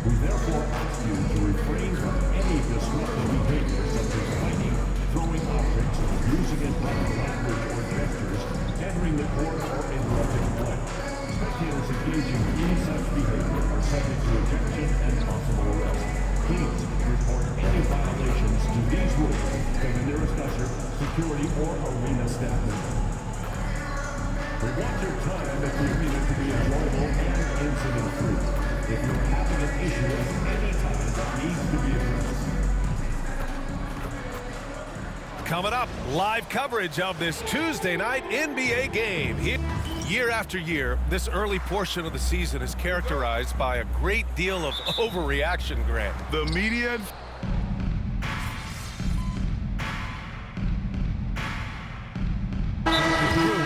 We therefore ask you to refrain from any disruptive behavior such as fighting, throwing objects, using improper language or gestures, entering the court, or interrupting play. Spectators engaging in such behavior are subject to ejection and possible arrest. Please report any violations to these rules to the nearest usher, security, or arena staff member. We want your time at the arena to be enjoyable and incident-free. If you're having an issue at any time that needs to be addressed. Coming up, live coverage of this Tuesday night NBA game. Year after year, this early portion of the season is characterized by a great deal of overreaction, Grant. The media...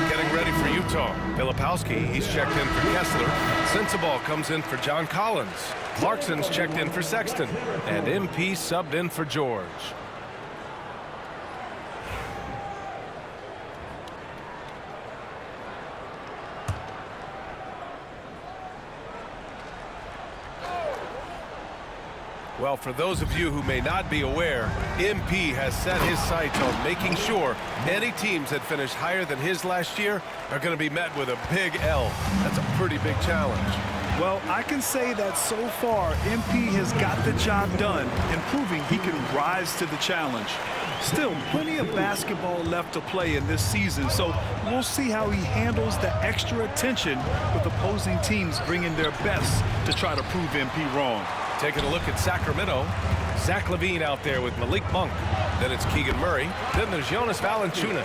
Getting ready for Utah. Filipowski, he's checked in for Kessler. Sensabaugh comes in for John Collins. Clarkson's checked in for Sexton. And MP subbed in for George. Well, for those of you who may not be aware, MP has set his sights on making sure any teams that finish higher than his last year are going to be met with a big L. That's a pretty big challenge. Well, I can say that so far, MP has got the job done and proving he can rise to the challenge. Still, plenty of basketball left to play in this season, so we'll see how he handles the extra attention with opposing teams bringing their best to try to prove MP wrong. Taking a look at Sacramento, Zach LaVine out there with Malik Monk. Then it's Keegan Murray. Then there's Jonas Valanciunas.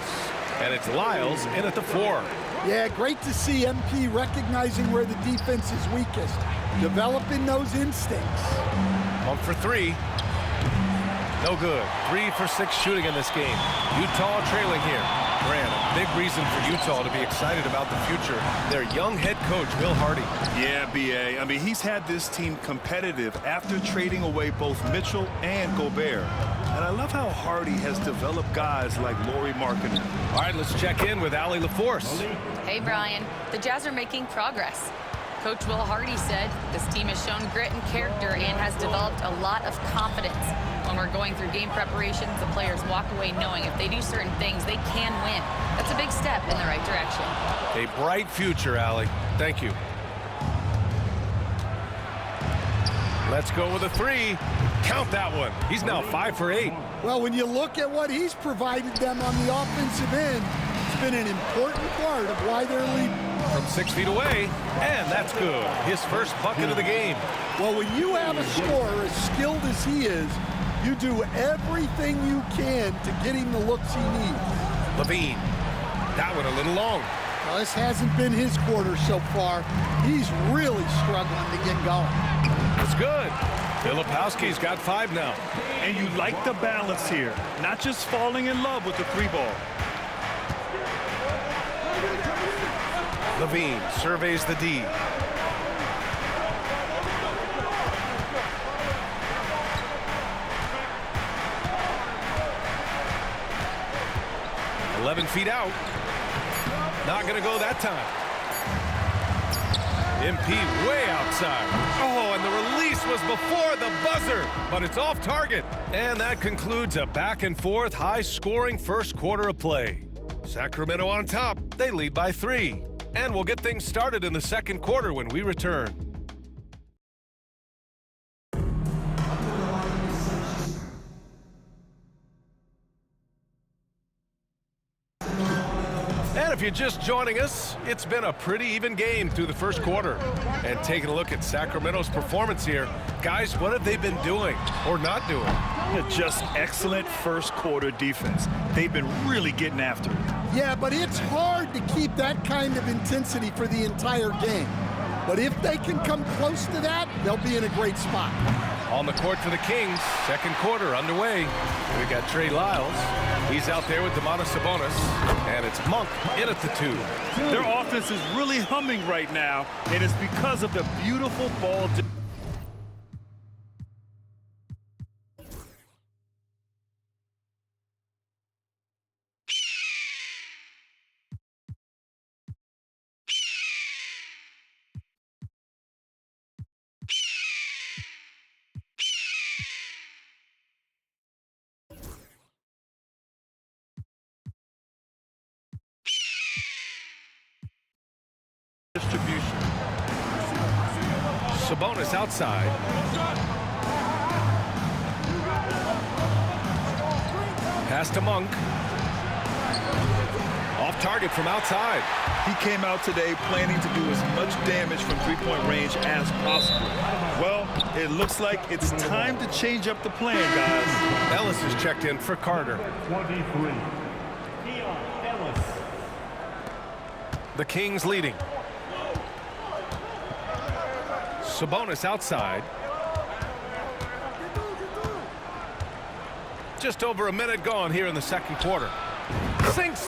And it's Lyles in at the 4. Yeah, great to see MP recognizing where the defense is weakest, developing those instincts. Monk for 3. No good. 3 for 6 shooting in this game. Utah trailing here. Grant, a big reason for Utah to be excited about the future. Their young head coach, Will Hardy. Yeah, B.A. I mean, he's had this team competitive after trading away both Mitchell and Gobert. And I love how Hardy has developed guys like Lauri Markkanen. All right, let's check in with Allie LaForce. Hey, Brian. The Jazz are making progress. Coach Will Hardy said this team has shown grit and character and has developed a lot of confidence. When we're going through game preparations, the players walk away knowing if they do certain things, they can win. That's a big step in the right direction. A bright future, Allie. Thank you. Let's go with a 3. Count that one. He's now 5 for 8. Well, when you look at what he's provided them on the offensive end, it's been an important part of why they're leading. From 6 feet away, and that's good. His first bucket of the game. Well, when you have a scorer as skilled as he is, you do everything you can to get him the looks he needs. LaVine. That one a little long. Well, this hasn't been his quarter so far. He's really struggling to get going. It's good. Filipowski's got 5 now. And you like the balance here, not just falling in love with the 3 ball. LaVine surveys the D. $11 feet out. Not going to go that time. MP way outside. Oh, and the release was before the buzzer, but it's off target. And that concludes a back-and-forth, high-scoring first quarter of play. Sacramento on top. They lead by 3. And we'll get things started in the second quarter when we return. And if you're just joining us, it's been a pretty even game through the first quarter. And taking a look at Sacramento's performance here, guys, what have they been doing or not doing? Just excellent first quarter defense. They've been really getting after it. Yeah, but it's hard to keep that kind of intensity for the entire game. But if they can come close to that, they'll be in a great spot. On the court for the Kings, second quarter underway. We got Trey Lyles. He's out there with Domantas Sabonis. And it's Monk in at the 2. Their offense is really humming right now, and it's because of the beautiful ball. Sabonis outside. Pass to Monk. Off target from outside. He came out today planning to do as much damage from three-point range as possible. Well, it looks like it's time to change up the plan, guys. Ellis is checked in for Carter. 23. Ellis. The Kings leading. Sabonis outside. Just over a minute gone here in the second quarter. Sinks.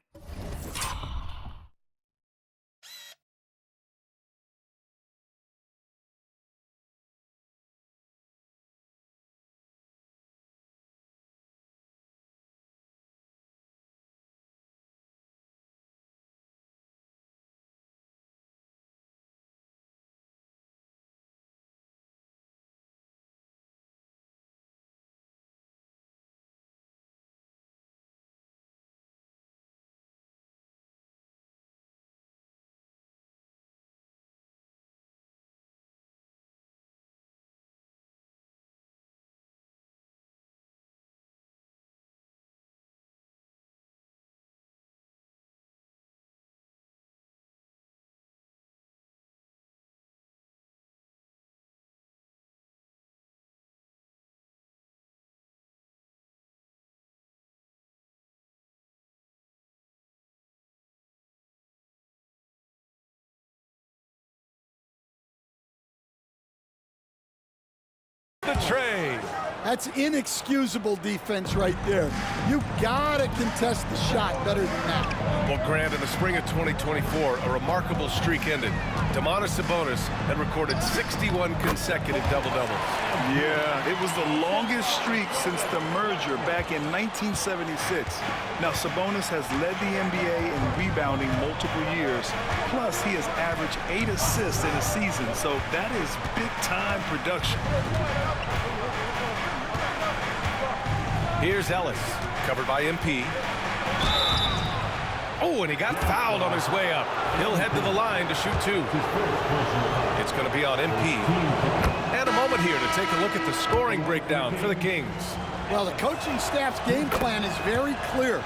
The trade. That's inexcusable defense right there. You gotta contest the shot better than that. Well, Grant, in the spring of 2024, a remarkable streak ended. Domantas Sabonis had recorded 61 consecutive double-doubles. Yeah, it was the longest streak since the merger back in 1976. Now, Sabonis has led the NBA in rebounding multiple years. Plus, he has averaged 8 assists in a season, so that is big-time production. Here's Ellis, covered by MP. Oh, and he got fouled on his way up. He'll head to the line to shoot two. It's going to be on MP. And a moment here to take a look at the scoring breakdown for the Kings. Well, the coaching staff's game plan is very clear.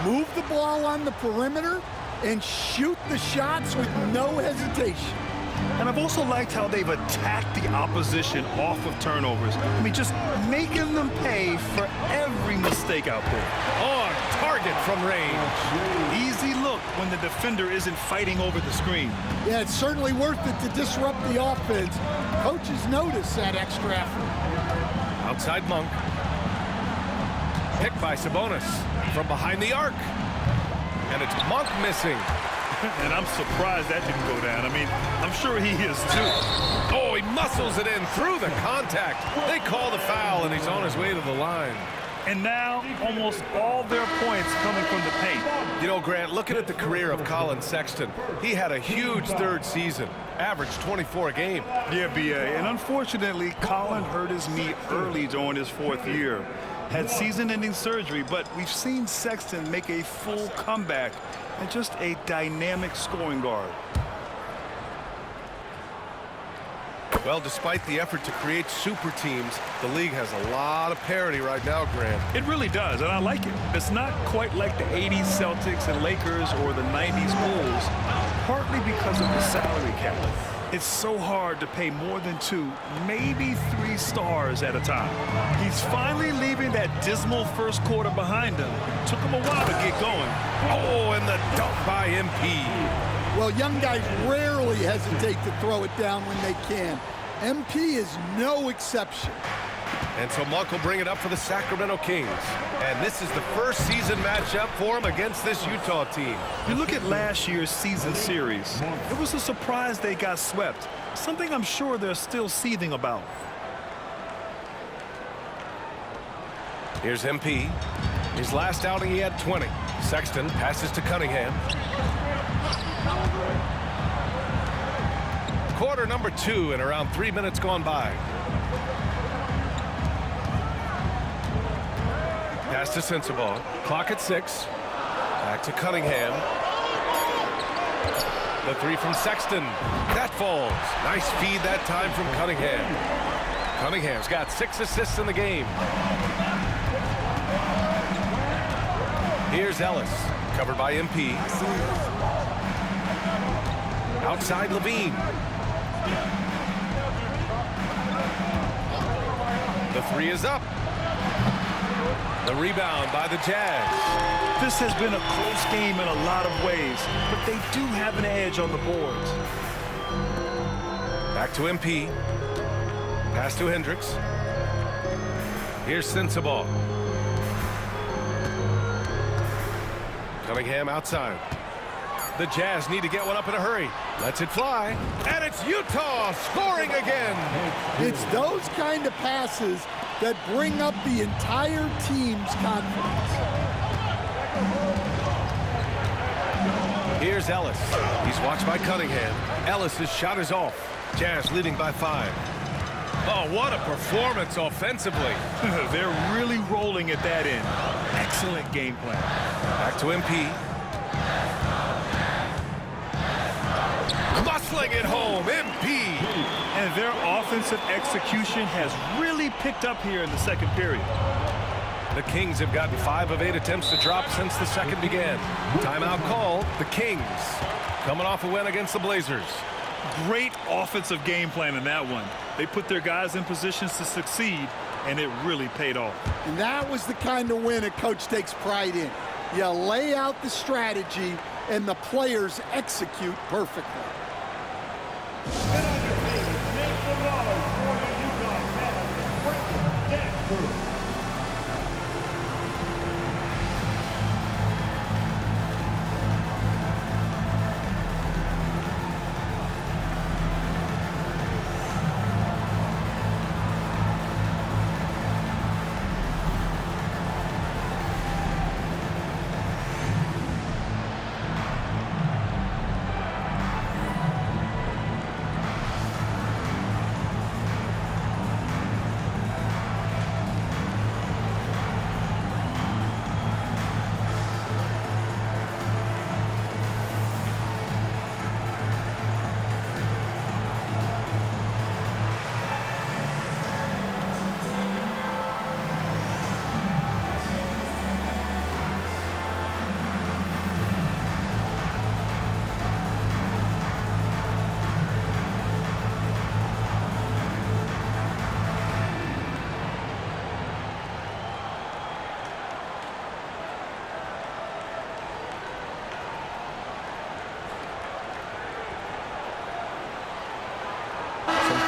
Move the ball on the perimeter and shoot the shots with no hesitation. And I've also liked how they've attacked the opposition off of turnovers. I mean, just making them pay for every mistake out there. On target from range. Easy look when the defender isn't fighting over the screen. Yeah, it's certainly worth it to disrupt the offense. Coaches notice that extra effort. Outside Monk. Picked by Sabonis from behind the arc. And it's Monk missing. And I'm surprised that didn't go down. I mean, I'm sure he is too. Oh, he muscles it in through the contact. They call the foul, and he's on his way to the line. And now, almost all their points coming from the paint. You know, Grant, looking at the career of Colin Sexton, he had a huge third season, averaged 24 a game. Yeah, B.A. And unfortunately, Colin hurt his knee early during his fourth year. Had season-ending surgery, but we've seen Sexton make a full comeback and just a dynamic scoring guard. Well, despite the effort to create super teams, the league has a lot of parity right now, Grant. It really does, and I like it. It's not quite like the 80s Celtics and Lakers or the 90s Bulls, partly because of the salary cap. It's so hard to pay more than 2, maybe 3 stars at a time. He's finally leaving that dismal first quarter behind him. Took him a while to get going. Oh, and the dunk by MP. Well, young guys rarely hesitate to throw it down when they can. MP is no exception. And so Monk will bring it up for the Sacramento Kings. And this is the first season matchup for him against this Utah team. You look at last year's season series. It was a surprise they got swept. Something I'm sure they're still seething about. Here's MP. His last outing, he had 20. Sexton passes to Cunningham. Quarter number 2 and around 3 minutes gone by. Pass to Sensabaugh. Clock at 6. Back to Cunningham. The three from Sexton. That falls. Nice feed that time from Cunningham. Cunningham's got 6 assists in the game. Here's Ellis. Covered by MP. Outside Levine. The three is up. The rebound by the Jazz. This has been a close game in a lot of ways, but they do have an edge on the boards. Back to MP. Pass to Hendricks. Here's Sensabaugh. Cunningham outside. The Jazz need to get one up in a hurry. Lets it fly. And it's Utah scoring again. It's those kind of passes that bring up the entire team's confidence. Here's Ellis. He's watched by Cunningham. Ellis's shot is off. Jazz leading by 5. Oh, what a performance offensively. They're really rolling at that end. Excellent game plan. Back to MP. Muscling it home, MP. And their offensive execution has really picked up here in the second period. The Kings have gotten 5 of 8 attempts to drop since the second began. Timeout called. The Kings coming off a win against the Blazers. Great offensive game plan in that one. They put their guys in positions to succeed, and it really paid off. And that was the kind of win a coach takes pride in. You lay out the strategy, and the players execute perfectly. And on your feet, make the noise for the Utah Jazz. Break that through.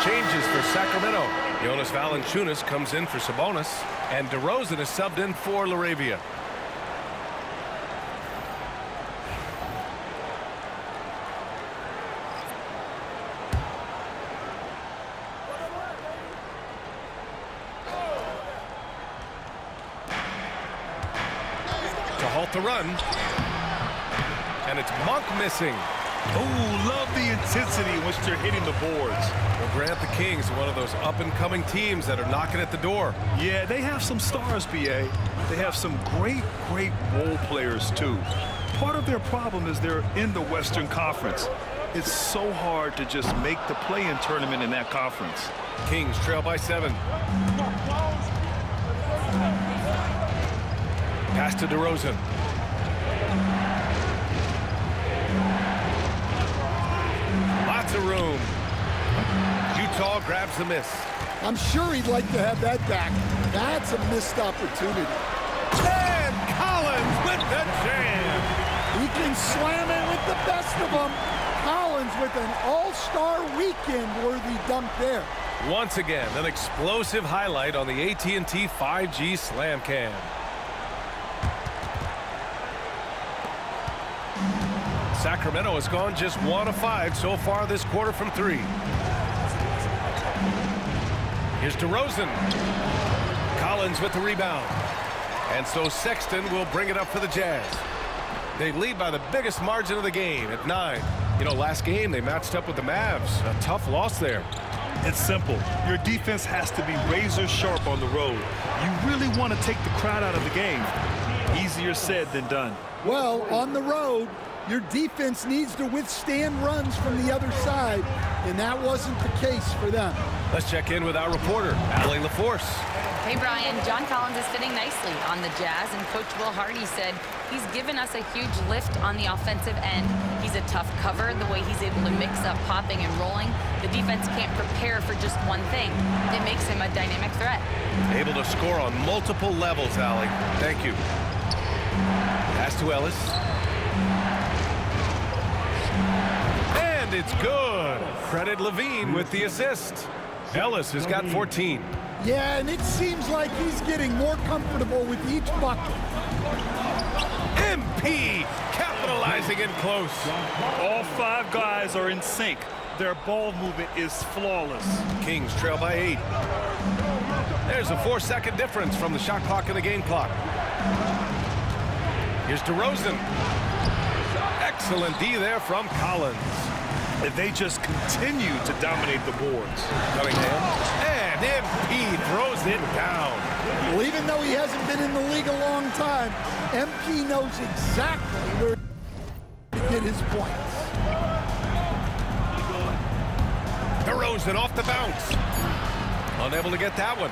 Changes for Sacramento. Jonas Valanciunas comes in for Sabonis, and DeRozan is subbed in for LaRavia. To halt the run. And it's Monk missing. Oh, love the intensity in which they're hitting the boards. Well, Grant, the Kings are one of those up-and-coming teams that are knocking at the door. Yeah, they have some stars, BA. They have some great role players, too. Part of their problem is they're in the Western Conference. It's so hard to just make the play-in tournament in that conference. Kings trail by 7. Pass to DeRozan. Lots of room. Utah grabs the miss. I'm sure he'd like to have that back. That's a missed opportunity. And Collins with the jam. He can slam it with the best of them. Collins with an all-star weekend-worthy dunk there. Once again, an explosive highlight on the AT&T 5G Slam Cam. Sacramento has gone just 1 of 5 so far this quarter from 3. Here's DeRozan. Collins with the rebound. And so Sexton will bring it up for the Jazz. They lead by the biggest margin of the game at 9. You know, last game they matched up with the Mavs. A tough loss there. It's simple. Your defense has to be razor sharp on the road. You really want to take the crowd out of the game. Easier said than done. Well, on the road, your defense needs to withstand runs from the other side, and that wasn't the case for them. Let's check in with our reporter, Allie LaForce. Hey, Brian, John Collins is fitting nicely on the Jazz, and Coach Will Hardy said he's given us a huge lift on the offensive end. He's a tough cover, the way he's able to mix up popping and rolling. The defense can't prepare for just one thing. It makes him a dynamic threat. Able to score on multiple levels, Allie. Thank you. Pass to Ellis. And it's good. Credit Levine with the assist. Ellis has got 14. Yeah, and it seems like he's getting more comfortable with each bucket. MP capitalizing in close. All 5 guys are in sync. Their ball movement is flawless. Kings trail by 8. There's a 4-second difference from the shot clock and the game clock. Here's DeRozan. Excellent D there from Collins. And they just continue to dominate the boards. Cunningham. And MP throws it down. Well, even though he hasn't been in the league a long time, MP knows exactly where to get his points. DeRozan off the bounce. Unable to get that one.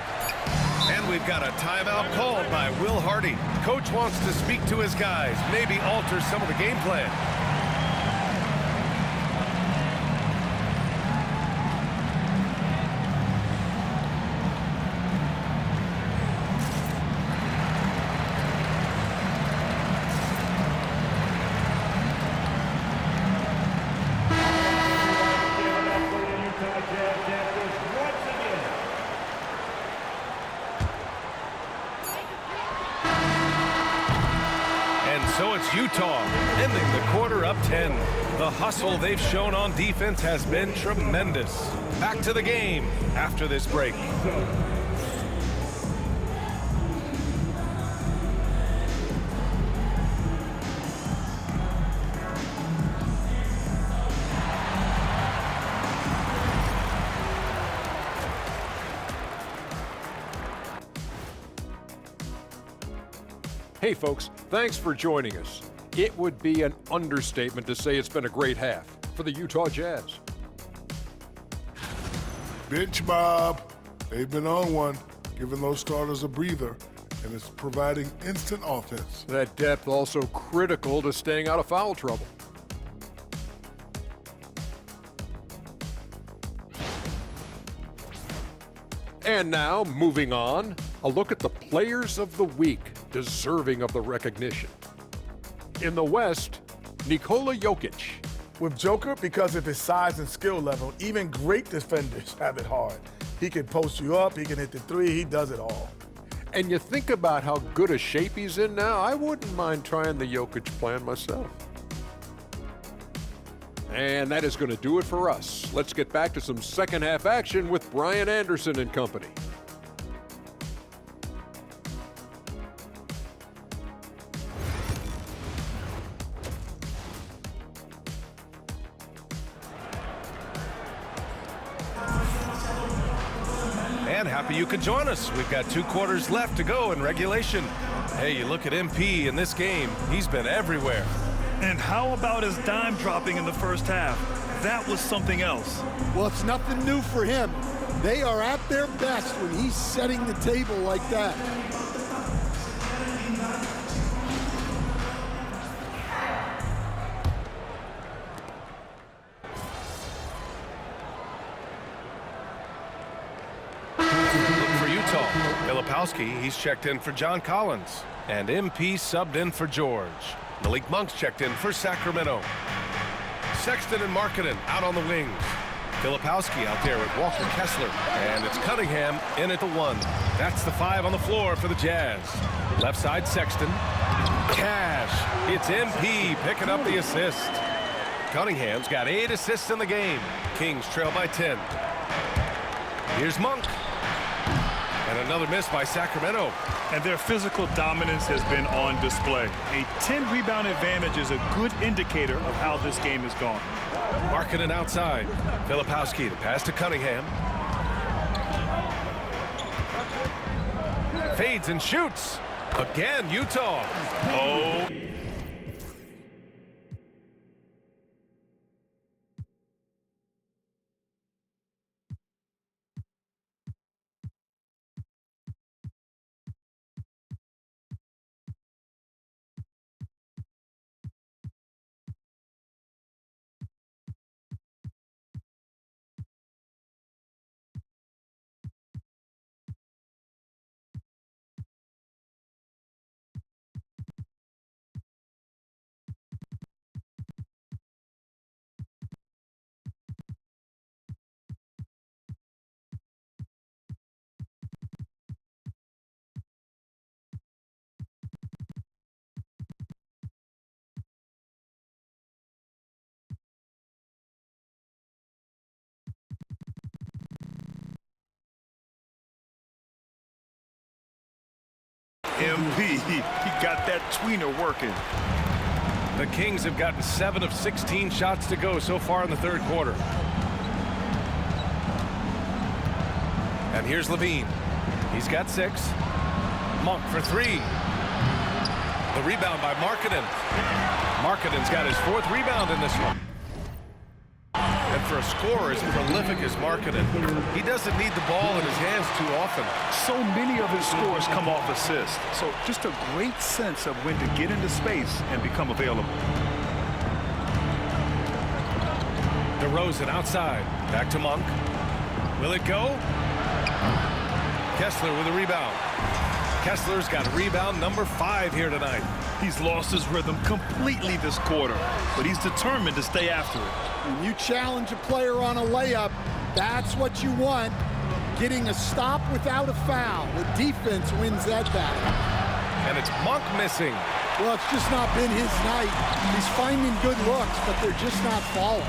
And we've got a timeout called by Will Hardy. Coach wants to speak to his guys, maybe alter some of the game plan. So it's Utah, ending the quarter up 10. The hustle they've shown on defense has been tremendous. Back to the game after this break. Hey folks, thanks for joining us. It would be an understatement to say it's been a great half for the Utah Jazz. Bench Bob. They've been on one, giving those starters a breather, and it's providing instant offense. That depth also critical to staying out of foul trouble. And now, moving on, a look at the players of the week deserving of the recognition. In the West, Nikola Jokic. With Joker, because of his size and skill level, even great defenders have it hard. He can post you up, he can hit the three, he does it all. And you think about how good a shape he's in now, I wouldn't mind trying the Jokic plan myself. And that is going to do it for us. Let's get back to some second half action with Brian Anderson and company. And happy you could join us. We've got 2 quarters left to go in regulation. Hey, you look at MP in this game, he's been everywhere. And how about his dime dropping in the first half? That was something else. Well, it's nothing new for him. They are at their best when he's setting the table like that. He's checked in for John Collins. And MP subbed in for George. Malik Monk's checked in for Sacramento. Sexton and Markkanen out on the wings. Filipowski out there with Walker Kessler. And it's Cunningham in at the 1. That's the 5 on the floor for the Jazz. Left side Sexton. Cash. It's MP picking up the assist. Cunningham's got 8 assists in the game. Kings trail by 10. Here's Monk. And another miss by Sacramento. And their physical dominance has been on display. A 10-rebound advantage is a good indicator of how this game has gone. Markkanen outside. Filipowski, the pass to Cunningham. Fades and shoots. Again, Utah. Oh. MP, he got that tweener working. The Kings have gotten 7 of 16 shots to go so far in the third quarter. And here's Levine. He's got 6. Monk for 3. The rebound by Markkanen. Markkanen's got his 4th rebound in this one. And for a scorer as prolific as Markkanen, he doesn't need the ball in his hands too often. So many of his scores come off assists. So just a great sense of when to get into space and become available. DeRozan outside. Back to Monk. Will it go? Kessler with a rebound. Kessler's got rebound number 5 here tonight. He's lost his rhythm completely this quarter, but he's determined to stay after it. When you challenge a player on a layup, that's what you want. Getting a stop without a foul. The defense wins that battle. And it's Monk missing. Well, it's just not been his night. He's finding good looks, but they're just not falling.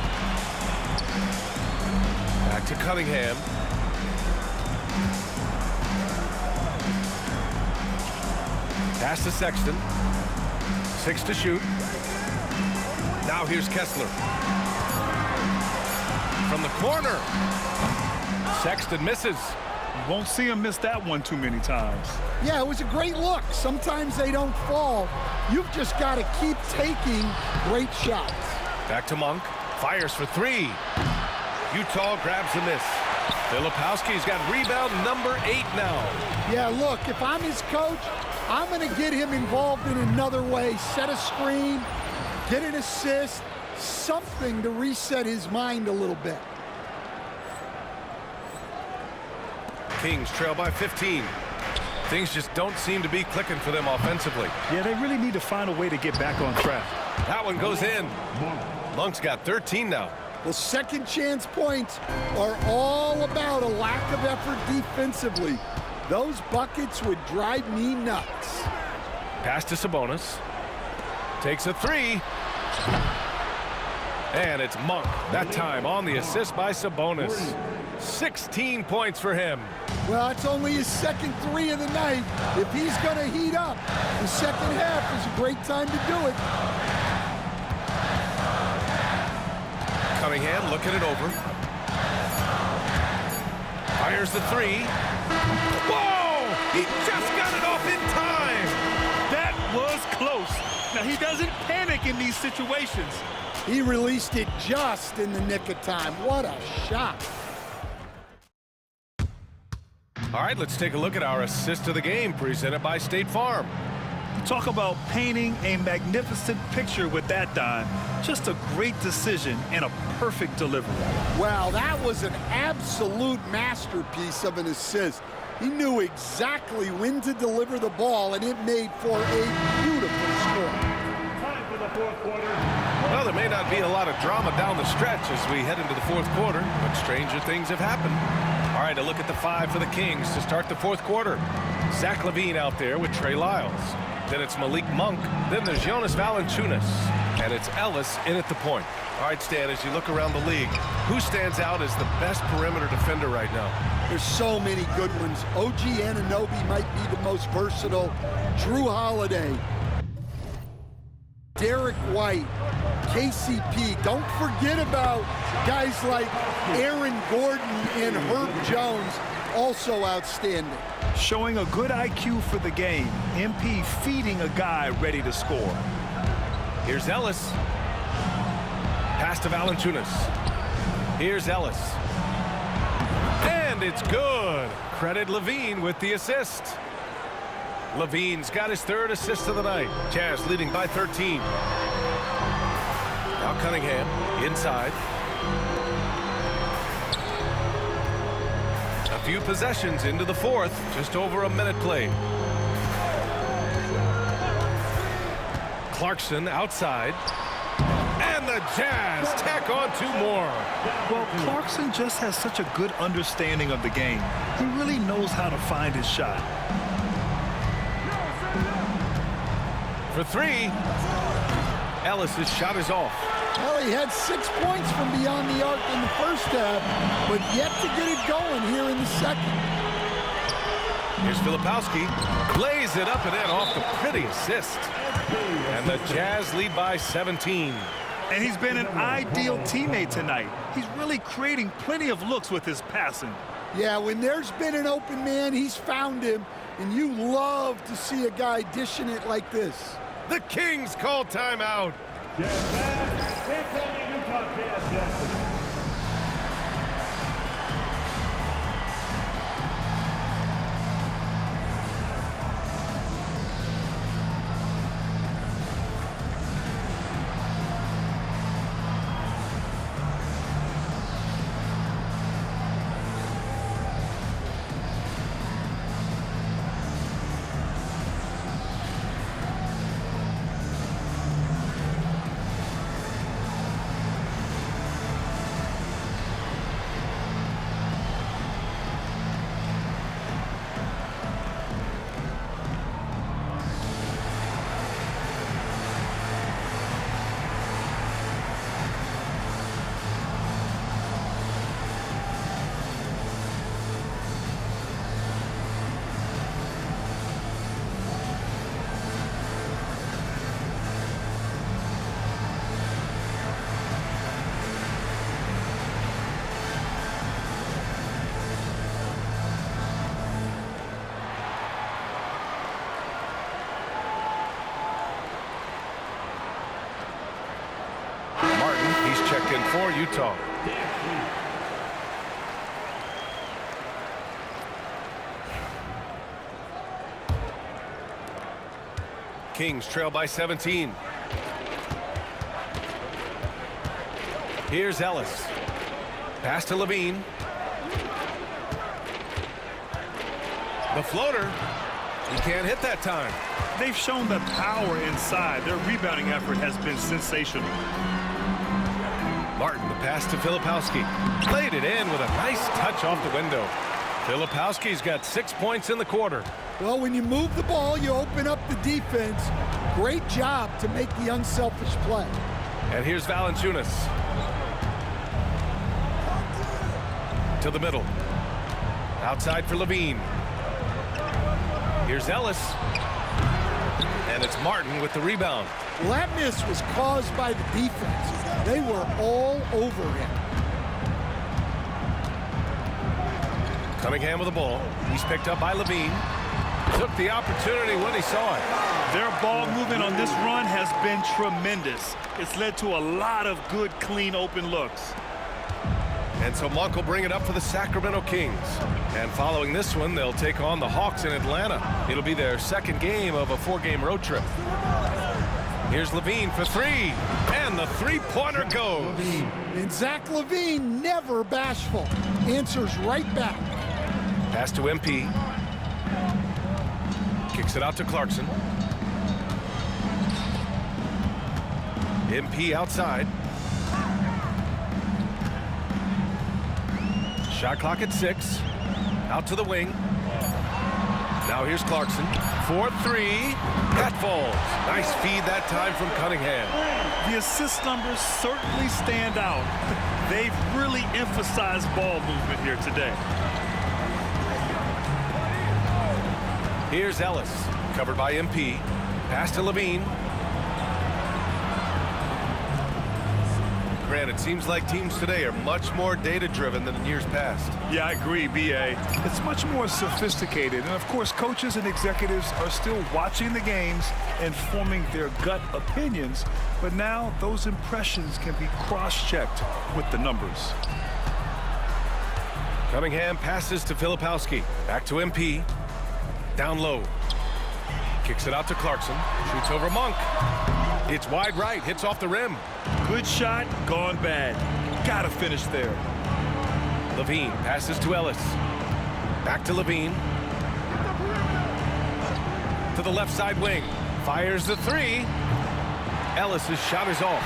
Back to Cunningham. Pass to Sexton. 6 to shoot. Now here's Kessler. From the corner. Sexton misses. You won't see him miss that one too many times. Yeah, it was a great look. Sometimes they don't fall. You've just got to keep taking great shots. Back to Monk. Fires for 3. Utah grabs the miss. Filipowski's got rebound number 8 now. Yeah, look, if I'm his coach, I'm going to get him involved in another way. Set a screen, get an assist, something to reset his mind a little bit. Kings trail by 15. Things just don't seem to be clicking for them offensively. Yeah, they really need to find a way to get back on track. That one goes in. Monk's got 13 now. Well, second chance points are all about a lack of effort defensively. Those buckets would drive me nuts. Pass to Sabonis. Takes a 3. And it's Monk, that time on the assist by Sabonis. 16 points for him. Well, it's only his second 3 of the night. If he's going to heat up, the second half is a great time to do it. Cunningham looking it over. Fires the 3. Whoa! He just got it off in time. That was close. Now, he doesn't panic in these situations. He released it just in the nick of time. What a shot. All right, let's take a look at our assist of the game presented by State Farm. Talk about painting a magnificent picture with that dime. Just a great decision and a perfect delivery. Wow, that was an absolute masterpiece of an assist. He knew exactly when to deliver the ball, and it made for a beautiful score. Time for the fourth quarter. Well, there may not be a lot of drama down the stretch as we head into the fourth quarter, but stranger things have happened. All right, a look at the 5 for the Kings to start the fourth quarter. Zach LaVine out there with Trey Lyles. Then it's Malik Monk. Then there's Jonas Valanciunas. And it's Ellis in at the point. All right, Stan, as you look around the league, who stands out as the best perimeter defender right now? There's so many good ones. OG Anunoby might be the most versatile. Drew Holiday. Derek White. KCP. Don't forget about guys like Aaron Gordon and Herb Jones, also outstanding. Showing a good IQ for the game. MP feeding a guy ready to score. Here's Ellis. Pass to Valanciunas. Here's Ellis. And it's good. Credit LaVine with the assist. LaVine's got his 3rd assist of the night. Jazz leading by 13. Now Cunningham inside. A few possessions into the fourth. Just over a minute played. Clarkson outside. And the Jazz tack on 2 more. Well, Clarkson just has such a good understanding of the game. He really knows how to find his shot. For 3. Ellis's shot is off. Well, he had 6 points from beyond the arc in the first half, but yet to get it going here in the second. Here's Filipowski. Lays it up and in off the pretty assist. And the Jazz lead by 17. And he's been an ideal teammate tonight. He's really creating plenty of looks with his passing. Yeah, when there's been an open man, he's found him, and you love to see a guy dishing it like this. The Kings call timeout. He's checked in for Utah. Kings trail by 17. Here's Ellis. Pass to Levine. The floater. He can't hit that time. They've shown the power inside. Their rebounding effort has been sensational. Martin, the pass to Filipowski. Played it in with a nice touch off the window. Filipowski's got 6 points in the quarter. Well, when you move the ball, you open up the defense. Great job to make the unselfish play. And here's Valanciunas. To the middle. Outside for Levine. Here's Ellis. And it's Martin with the rebound. Well, that miss was caused by the defense. They were all over him. Cunningham with the ball. He's picked up by Levine. Took the opportunity when he saw it. Their ball movement on this run has been tremendous. It's led to a lot of good, clean, open looks. And so Monk will bring it up for the Sacramento Kings. And following this one, they'll take on the Hawks in Atlanta. It'll be their second game of a 4-game road trip. Here's Levine for three. And the three-pointer goes. And Zach Levine, never bashful, answers right back. Pass to MP. Kicks it out to Clarkson. MP outside. Shot clock at 6. Out to the wing. Now here's Clarkson. 4-3. That falls. Nice feed that time from Cunningham. The assist numbers certainly stand out. They've really emphasized ball movement here today. Here's Ellis. Covered by MP. Pass to Levine. Grant, it seems like teams today are much more data-driven than in years past. Yeah, I agree, B.A. It's much more sophisticated, and of course, coaches and executives are still watching the games and forming their gut opinions, but now those impressions can be cross-checked with the numbers. Cunningham passes to Filipowski. Back to MP. Down low. Kicks it out to Clarkson. Shoots over Monk. It's wide right. Hits off the rim. Good shot, gone bad. Gotta finish there. Levine passes to Ellis. Back to Levine. To the left side wing. Fires the three. Ellis's shot is off.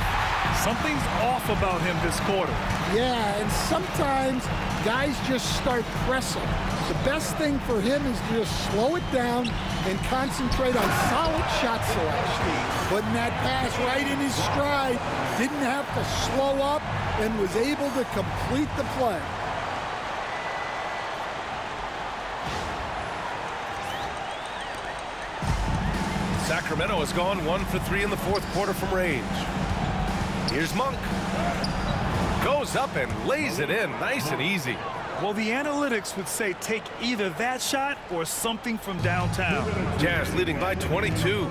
Something's off about him this quarter. Yeah, and sometimes guys just start pressing. The best thing for him is to just slow it down and concentrate on solid shot selection. Putting that pass right in his stride, didn't have to slow up, and was able to complete the play. Sacramento has gone 1 for 3 in the fourth quarter from range. Here's Monk. Goes up and lays it in, nice and easy. Well, the analytics would say take either that shot or something from downtown. Jazz leading by 22.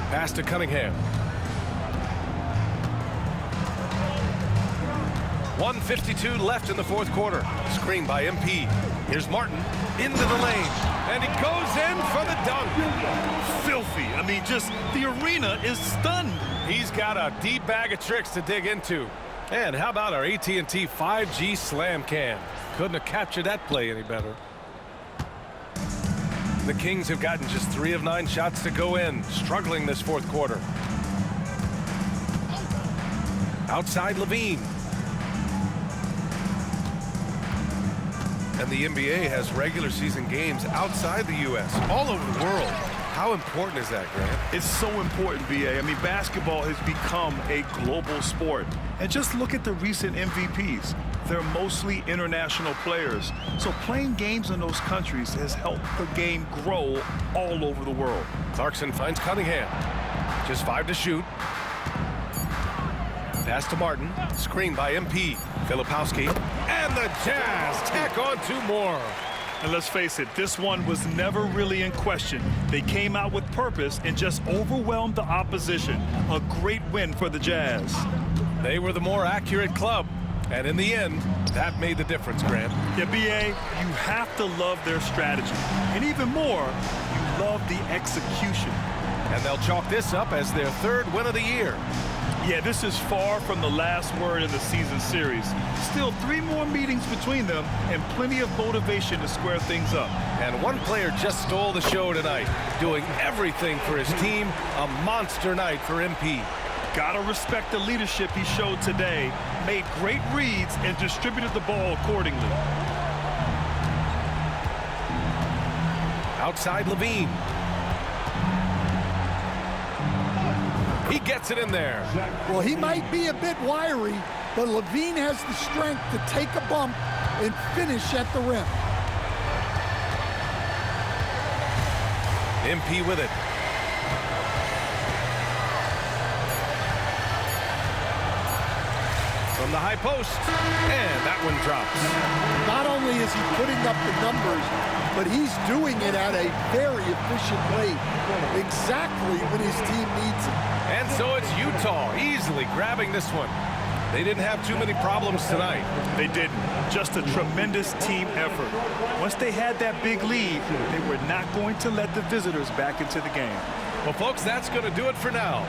Pass to Cunningham. 1:52 left in the fourth quarter. Screen by MP. Here's Martin into the lane, and he goes in for the dunk. Filthy. I mean, just the arena is stunned. He's got a deep bag of tricks to dig into. And how about our AT&T 5G slam cam? Couldn't have captured that play any better. The Kings have gotten just 3 of 9 shots to go in, struggling this fourth quarter. Outside Levine. And the NBA has regular season games outside the U.S., all over the world. How important is that, Grant? It's so important, BA. I mean, basketball has become a global sport. And just look at the recent MVPs. They're mostly international players. So playing games in those countries has helped the game grow all over the world. Clarkson finds Cunningham. Just 5 to shoot. Pass to Martin. Screen by MP. Filipowski. And the Jazz tack on 2 more. And let's face it, this one was never really in question. They came out with purpose and just overwhelmed the opposition. A great win for the Jazz. They were the more accurate club. And in the end, that made the difference, Grant. Yeah, BA, you have to love their strategy. And even more, you love the execution. And they'll chalk this up as their 3rd win of the year. Yeah, this is far from the last word in the season series. Still 3 more meetings between them and plenty of motivation to square things up. And one player just stole the show tonight, doing everything for his team. A monster night for MP. Gotta respect the leadership he showed today. Made great reads and distributed the ball accordingly. Outside Levine. He gets it in there. Well, he might be a bit wiry, but Levine has the strength to take a bump and finish at the rim. MP with it. From the high post, and that one drops. Not only is he putting up the numbers, but he's doing it at a very efficient rate, exactly when his team needs it. And so it's Utah easily grabbing this one. They didn't have too many problems tonight. They didn't. Just a tremendous team effort. Once they had that big lead, they were not going to let the visitors back into the game. Well, folks, that's going to do it for now.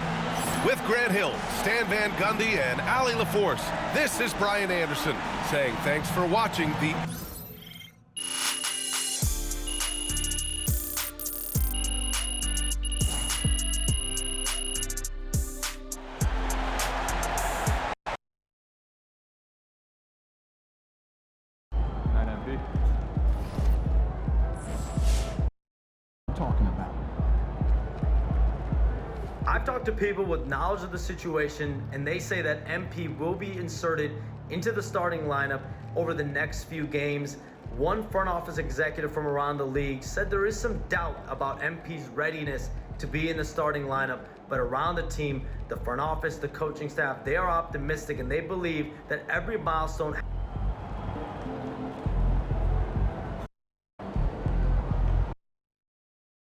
With Grant Hill, Stan Van Gundy, and Allie LaForce, this is Brian Anderson saying thanks for watching the... talking about. I've talked to people with knowledge of the situation, and they say that MP will be inserted into the starting lineup over the next few games. One front office executive from around the league said there is some doubt about MP's readiness to be in the starting lineup, but around the team, the front office, the coaching staff, they are optimistic and they believe that every milestone